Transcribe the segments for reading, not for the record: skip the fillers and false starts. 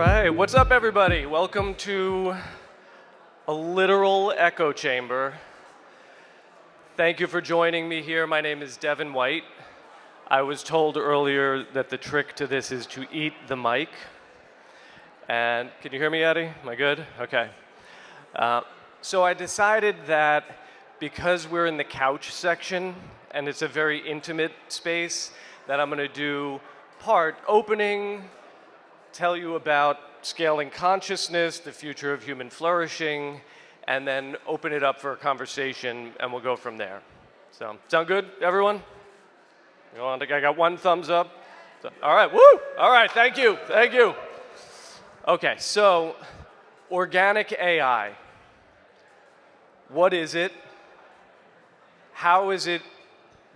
right, what's up everybody? Welcome to a literal echo chamber. Thank you for joining me here. My name is Devon White. I was told earlier that the trick to this is to eat the mic. And can you hear me, Eddie? Am I good? Okay. So I decided that because we're in the couch section and it's a very intimate space, that I'm going to do part opening, tell you about scaling consciousness, the future of human flourishing, and then open it up for a conversation, and we'll go from there. So, sound good, everyone? I got one thumbs up. So, all right, woo! All right, thank you, thank you. Okay, so organic AI. What is it? How is it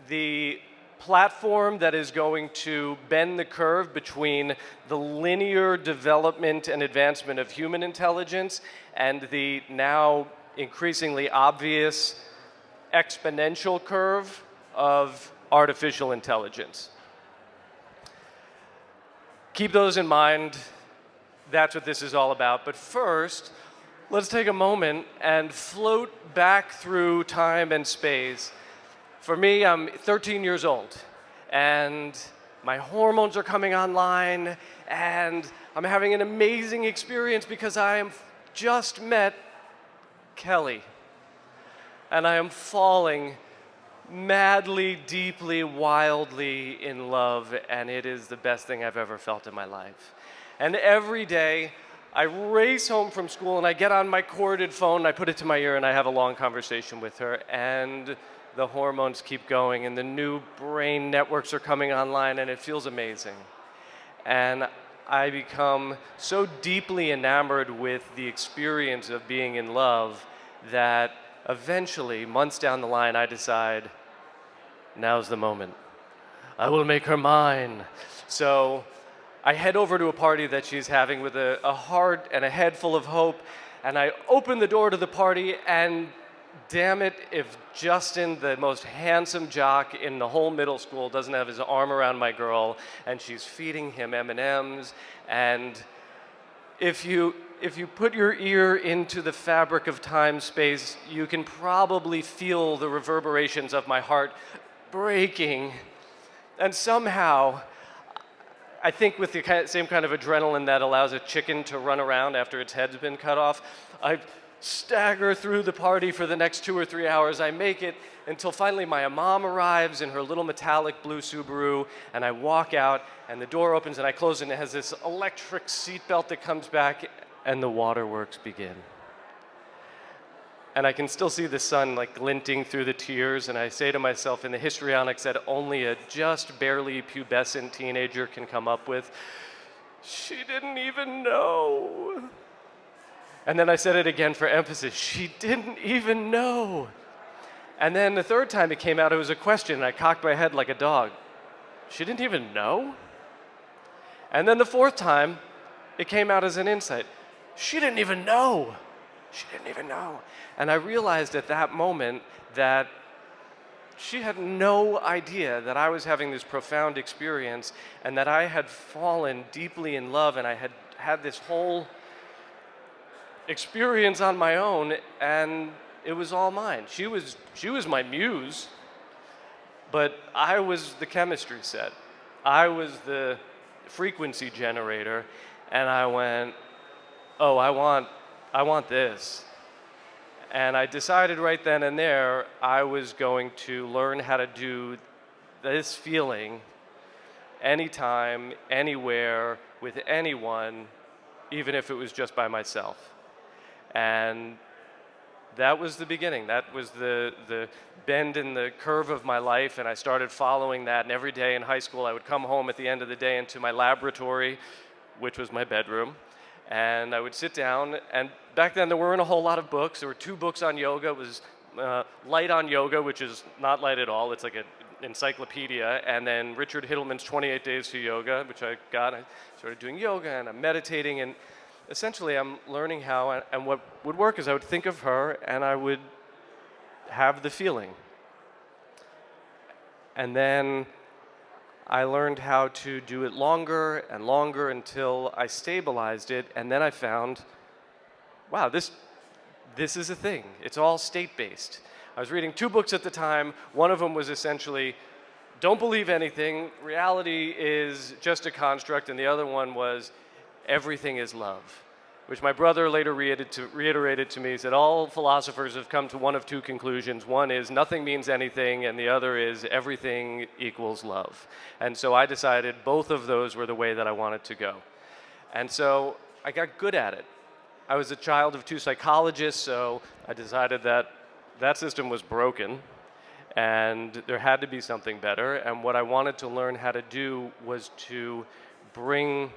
the platform that is going to bend the curve between the linear development and advancement of human intelligence and the now increasingly obvious exponential curve of artificial intelligence? Keep those in mind. That's what this is all about. But first, let's take a moment and float back through time and space. For me, I'm 13 years old, and my hormones are coming online, and I'm having an amazing experience because I am just met Kelly, and I am falling madly, deeply, wildly in love, and it is the best thing I've ever felt in my life. And every day, I race home from school, and I get on my corded phone, I put it to my ear, and I have a long conversation with her, and the hormones keep going, and the new brain networks are coming online, and it feels amazing. And I become so deeply enamored with the experience of being in love that eventually, months down the line, I decide, now's the moment. I will make her mine. So I head over to a party that she's having with a heart and a head full of hope, and I open the door to the party, and damn it if Justin, the most handsome jock in the whole middle school, doesn't have his arm around my girl, and she's feeding him M&Ms. And if you put your ear into the fabric of time-space, you can probably feel the reverberations of my heart breaking. And somehow, I think with the same kind of adrenaline that allows a chicken to run around after its head's been cut off, I stagger through the party for the next 2 or 3 hours. I make it until finally my mom arrives in her little metallic blue Subaru, and I walk out, and the door opens, and I close, and it has this electric seatbelt that comes back, and the waterworks begin. And I can still see the sun like glinting through the tears, and I say to myself in the histrionics that only a just barely pubescent teenager can come up with, she didn't even know. And then I said it again for emphasis, she didn't even know. And then the third time it came out, it was a question, and I cocked my head like a dog. She didn't even know? And then the fourth time, it came out as an insight. She didn't even know. She didn't even know. And I realized at that moment that she had no idea that I was having this profound experience and that I had fallen deeply in love, and I had had this whole experience on my own, and it was all mine. She was my muse, but I was the chemistry set. I was the frequency generator, and I went, oh, I want this. And I decided right then and there I was going to learn how to do this feeling anytime, anywhere, with anyone, even if it was just by myself. And that was the beginning. That was the bend in the curve of my life, and I started following that. And every day in high school, I would come home at the end of the day into my laboratory, which was my bedroom, and I would sit down. And back then, there weren't a whole lot of books. There were 2 books on yoga. It was Light on Yoga, which is not light at all. It's like an encyclopedia. And then Richard Hittleman's 28 Days to Yoga, which I got. I started doing yoga, and I'm meditating, and essentially, I'm learning how, and what would work is I would think of her, and I would have the feeling. And then I learned how to do it longer and longer until I stabilized it, and then I found, wow, this is a thing. It's all state-based. I was reading 2 books at the time. One of them was essentially, don't believe anything, reality is just a construct, and the other one was, everything is love, which my brother later reiterated to me. He said, all philosophers have come to one of 2 conclusions. One is nothing means anything, and the other is everything equals love. And so I decided both of those were the way that I wanted to go. And so I got good at it. I was a child of 2 psychologists, so I decided that that system was broken and there had to be something better. And what I wanted to learn how to do was to bring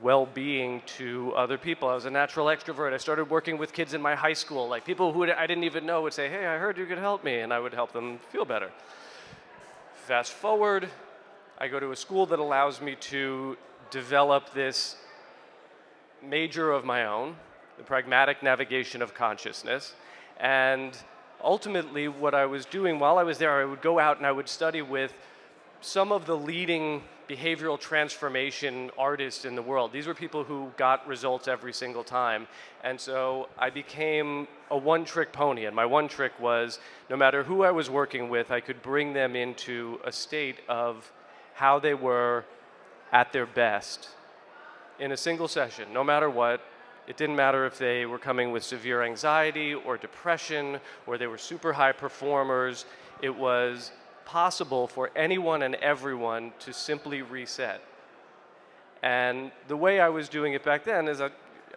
well-being to other people. I was a natural extrovert. I started working with kids in my high school. Like people who I didn't even know would say, hey, I heard you could help me, and I would help them feel better. Fast forward, I go to a school that allows me to develop this major of my own, the pragmatic navigation of consciousness. And ultimately what I was doing while I was there, I would go out and I would study with some of the leading behavioral transformation artists in the world. These were people who got results every single time. And so I became a one-trick pony. And my one trick was, no matter who I was working with, I could bring them into a state of how they were at their best in a single session, no matter what. It didn't matter if they were coming with severe anxiety or depression, or they were super high performers. It was possible for anyone and everyone to simply reset. And the way I was doing it back then is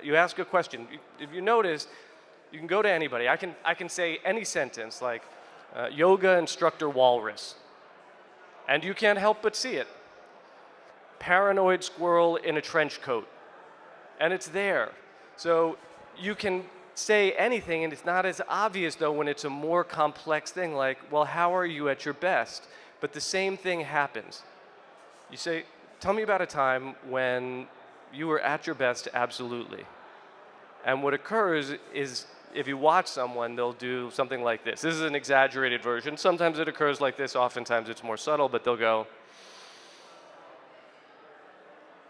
you ask a question. If you notice, you can go to anybody. I can say any sentence like yoga instructor walrus, and you can't help but see it. Paranoid squirrel in a trench coat, and it's there. So you can say anything, and it's not as obvious though when it's a more complex thing like, well, how are you at your best? But the same thing happens. You say, tell me about a time when you were at your best absolutely. And what occurs is if you watch someone, they'll do something like this. This is an exaggerated version. Sometimes it occurs like this, oftentimes it's more subtle, but they'll go.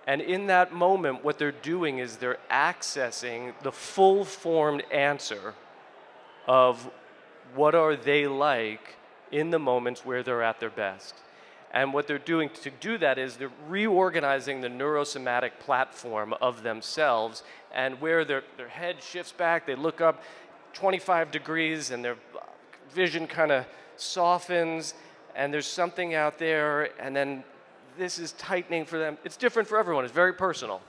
And in that moment, what they're doing is they're accessing the full-formed answer of what are they like in the moments where they're at their best. And what they're doing to do that is they're reorganizing the neurosomatic platform of themselves, and where their head shifts back, they look up 25 degrees and their vision kind of softens, and there's something out there, and then this is tightening for them. It's different for everyone. It's very personal.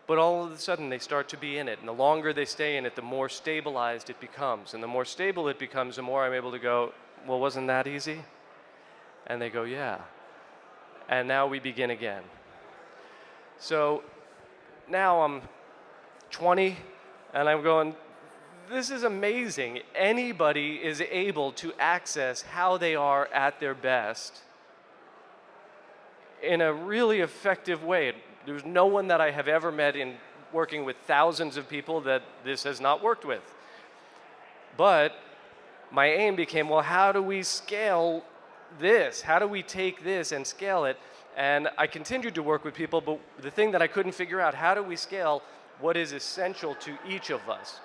But all of a sudden, they start to be in it. And the longer they stay in it, the more stabilized it becomes. And the more stable it becomes, the more I'm able to go, well, wasn't that easy? And they go, yeah. And now we begin again. So now I'm 20, and I'm going, this is amazing. Anybody is able to access how they are at their best in a really effective way. There's no one that I have ever met in working with thousands of people that this has not worked with. But my aim became, well, how do we scale this? How do we take this and scale it? And I continued to work with people, but the thing that I couldn't figure out, how do we scale what is essential to each of us?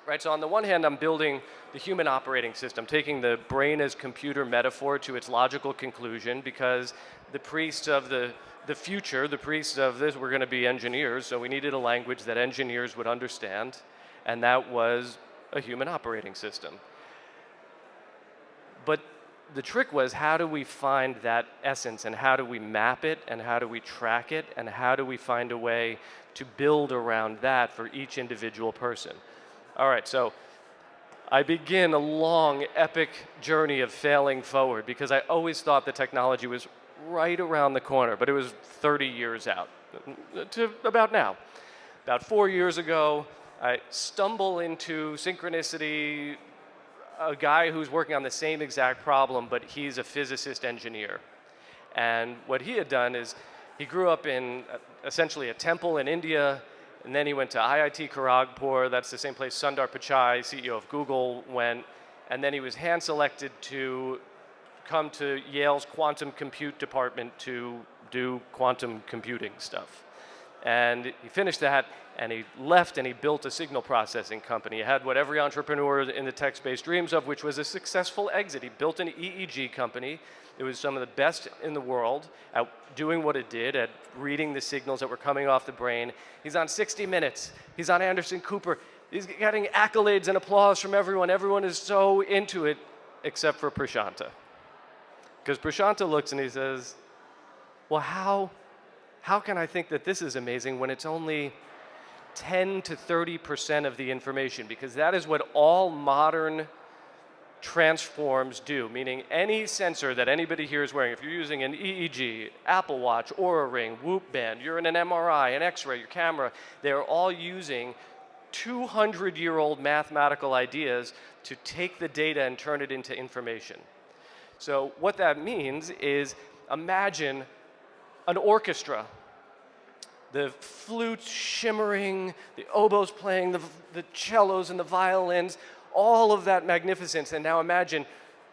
Right, so on the one hand, I'm building the human operating system, taking the brain as computer metaphor to its logical conclusion, because the priests of the future, the priests of this, were going to be engineers, so we needed a language that engineers would understand, and that was a human operating system. But the trick was, how do we find that essence, and how do we map it, and how do we track it, and how do we find a way to build around that for each individual person? All right, so I begin a long, epic journey of failing forward, because I always thought the technology was right around the corner, but it was 30 years out, to about now. About 4 years ago, I stumble into synchronicity, a guy who's working on the same exact problem, but he's a physicist engineer. And what he had done is he grew up in essentially a temple in India, and then he went to IIT Kharagpur. That's the same place Sundar Pichai, CEO of Google, went. And then he was hand-selected to come to Yale's quantum compute department to do quantum computing stuff. And he finished that, and he left, and he built a signal processing company. He had what every entrepreneur in the tech space dreams of, which was a successful exit. He built an EEG company. It was some of the best in the world at doing what it did, at reading the signals that were coming off the brain. He's on 60 Minutes. He's on Anderson Cooper. He's getting accolades and applause from everyone. Everyone is so into it, except for Prashanta. Because Prashanta looks and he says, well, how can I think that this is amazing when it's only 10 to 30% of the information? Because that is what all modern transforms do, meaning any sensor that anybody here is wearing, if you're using an EEG, Apple Watch, Oura Ring, Whoop Band, you're in an MRI, an X-ray, your camera, they're all using 200-year-old mathematical ideas to take the data and turn it into information. So what that means is, imagine an orchestra, the flutes shimmering, the oboes playing, the cellos and the violins, all of that magnificence. And now imagine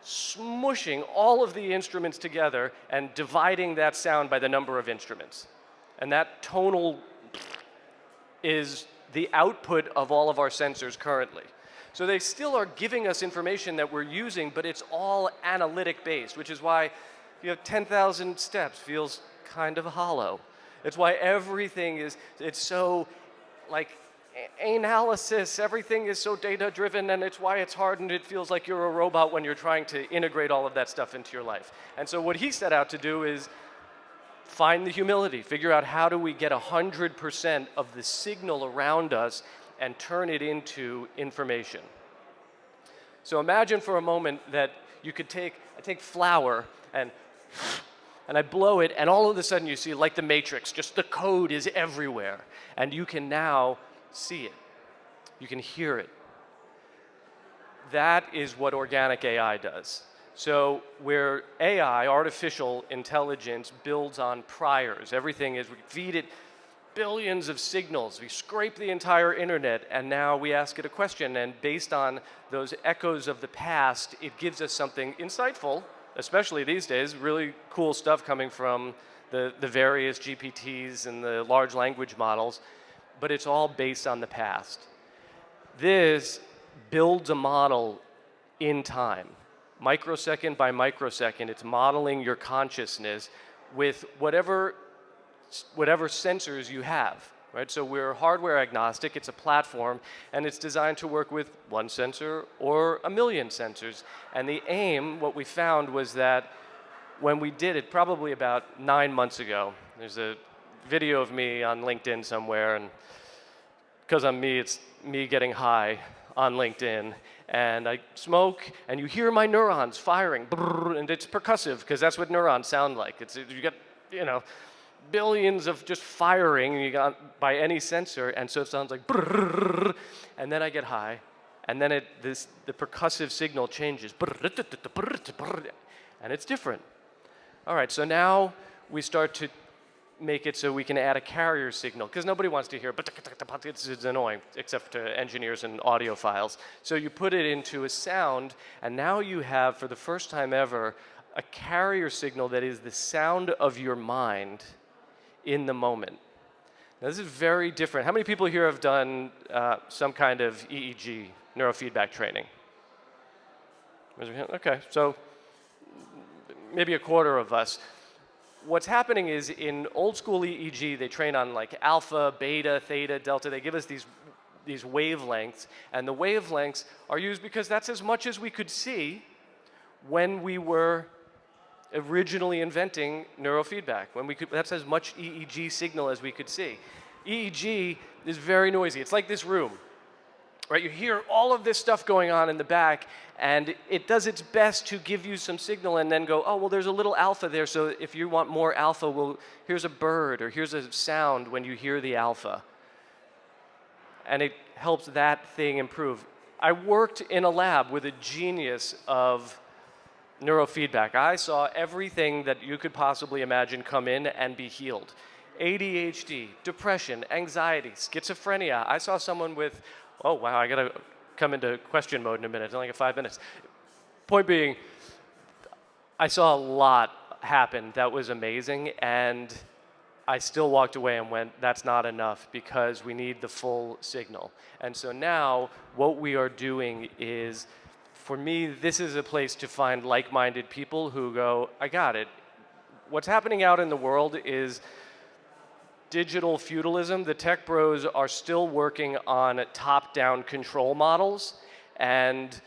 smushing all of the instruments together and dividing that sound by the number of instruments. And that tonal is the output of all of our sensors currently. So they still are giving us information that we're using, but it's all analytic based, which is why 10,000 steps feels kind of hollow. It's why everything it's so like analysis, everything is so data driven, and it's why it's hard and it feels like you're a robot when you're trying to integrate all of that stuff into your life. And so what he set out to do is find the humility, figure out how do we get 100% of the signal around us and turn it into information. So imagine for a moment that you could I take flour and I blow it, and all of a sudden you see, like the Matrix, just the code is everywhere. And you can now see it. You can hear it. That is what organic AI does. So where AI, artificial intelligence, builds on priors, everything is, we feed it billions of signals, we scrape the entire internet, and now we ask it a question, and based on those echoes of the past, it gives us something insightful, especially these days, really cool stuff coming from the various GPTs and the large language models, but it's all based on the past. This builds a model in time. Microsecond by microsecond, it's modeling your consciousness with whatever sensors you have, right? So we're hardware agnostic, it's a platform, and it's designed to work with one sensor or a million sensors. And the aim, what we found was that when we did it, probably about 9 months ago, there's a video of me on LinkedIn somewhere, and because I'm me, it's me getting high on LinkedIn, and I smoke, and you hear my neurons firing, and it's percussive, because that's what neurons sound like. You get, billions of just firing you got by any sensor, and so it sounds like brrr, and then I get high, and then the percussive signal changes, and it's different. All right, so now we start to make it so we can add a carrier signal, because nobody wants to hear, it's annoying, except to engineers and audiophiles. So you put it into a sound, and now you have, for the first time ever, a carrier signal that is the sound of your mind in the moment. Now, this is very different. How many people here have done some kind of EEG, neurofeedback training? Okay, so maybe a quarter of us. What's happening is in old school EEG, they train on like alpha, beta, theta, delta. They give us these wavelengths, and the wavelengths are used because that's as much as we could see when we were originally inventing neurofeedback. That's as much EEG signal as we could see. EEG is very noisy. It's like this room, right? You hear all of this stuff going on in the back, and it does its best to give you some signal and then go, oh, well, there's a little alpha there, so if you want more alpha, well, here's a bird, or here's a sound when you hear the alpha. And it helps that thing improve. I worked in a lab with a genius of neurofeedback. I saw everything that you could possibly imagine come in and be healed. ADHD, depression, anxiety, schizophrenia. I saw someone with, oh wow, I gotta come into question mode in a minute, it's only like 5 minutes. Point being, I saw a lot happen that was amazing, and I still walked away and went, that's not enough because we need the full signal. And so now what we are doing is, for me, this is a place to find like-minded people who go, I got it. What's happening out in the world is digital feudalism. The tech bros are still working on top-down control models, and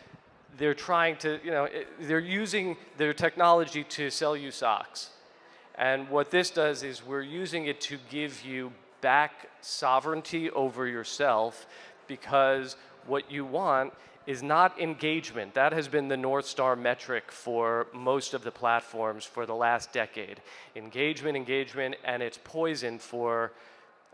they're trying to, they're using their technology to sell you socks. And what this does is we're using it to give you back sovereignty over yourself, because what you want is not engagement. That has been the North Star metric for most of the platforms for the last decade. Engagement, engagement, and it's poison for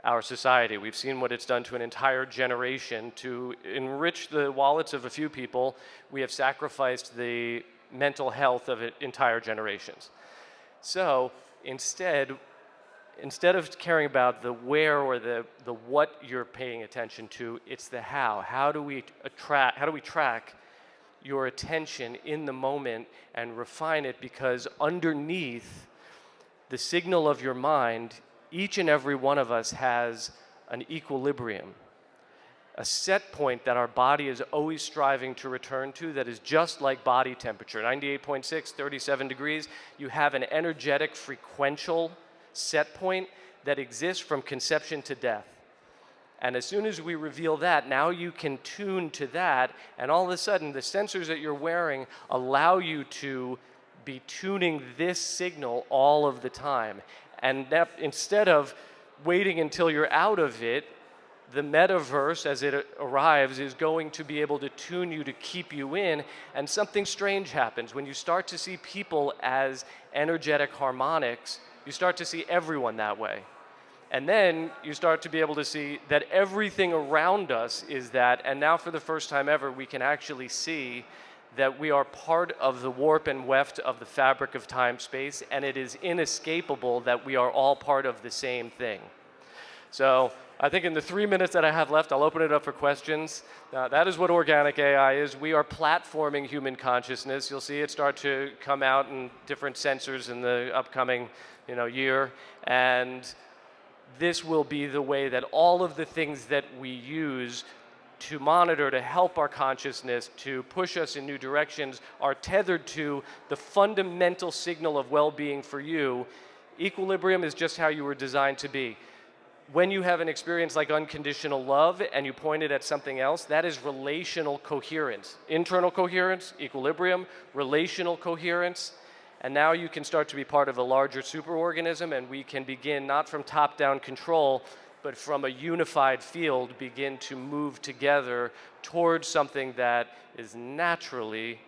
our society. We've seen what it's done to an entire generation. To enrich the wallets of a few people, we have sacrificed the mental health of entire generations. So instead of caring about the where or the what you're paying attention to, it's the how. How do we track your attention in the moment and refine it? Because underneath the signal of your mind, each and every one of us has an equilibrium, a set point that our body is always striving to return to, that is just like body temperature. 98.6, 37 degrees. You have an energetic frequential set point that exists from conception to death. And as soon as we reveal that, now you can tune to that, and all of a sudden the sensors that you're wearing allow you to be tuning this signal all of the time. And that, instead of waiting until you're out of it, the metaverse, as it arrives, is going to be able to tune you to keep you in, and something strange happens. When you start to see people as energetic harmonics, you start to see everyone that way. And then you start to be able to see that everything around us is that, and now for the first time ever, we can actually see that we are part of the warp and weft of the fabric of time-space, and it is inescapable that we are all part of the same thing. So I think in the 3 minutes that I have left, I'll open it up for questions. That is what organic AI is. We are platforming human consciousness. You'll see it start to come out in different sensors in the upcoming year. And this will be the way that all of the things that we use to monitor, to help our consciousness, to push us in new directions, are tethered to the fundamental signal of well-being for you. Equilibrium is just how you were designed to be. When you have an experience like unconditional love and you point it at something else, that is relational coherence. Internal coherence, equilibrium, relational coherence. And now you can start to be part of a larger superorganism, and we can begin, not from top-down control, but from a unified field, begin to move together towards something that is naturally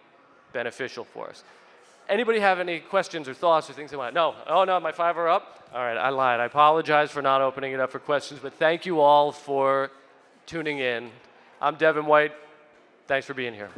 beneficial for us. Anybody have any questions or thoughts or things they want? No? Oh no, my 5 are up? All right, I lied. I apologize for not opening it up for questions, but thank you all for tuning in. I'm Devon White. Thanks for being here.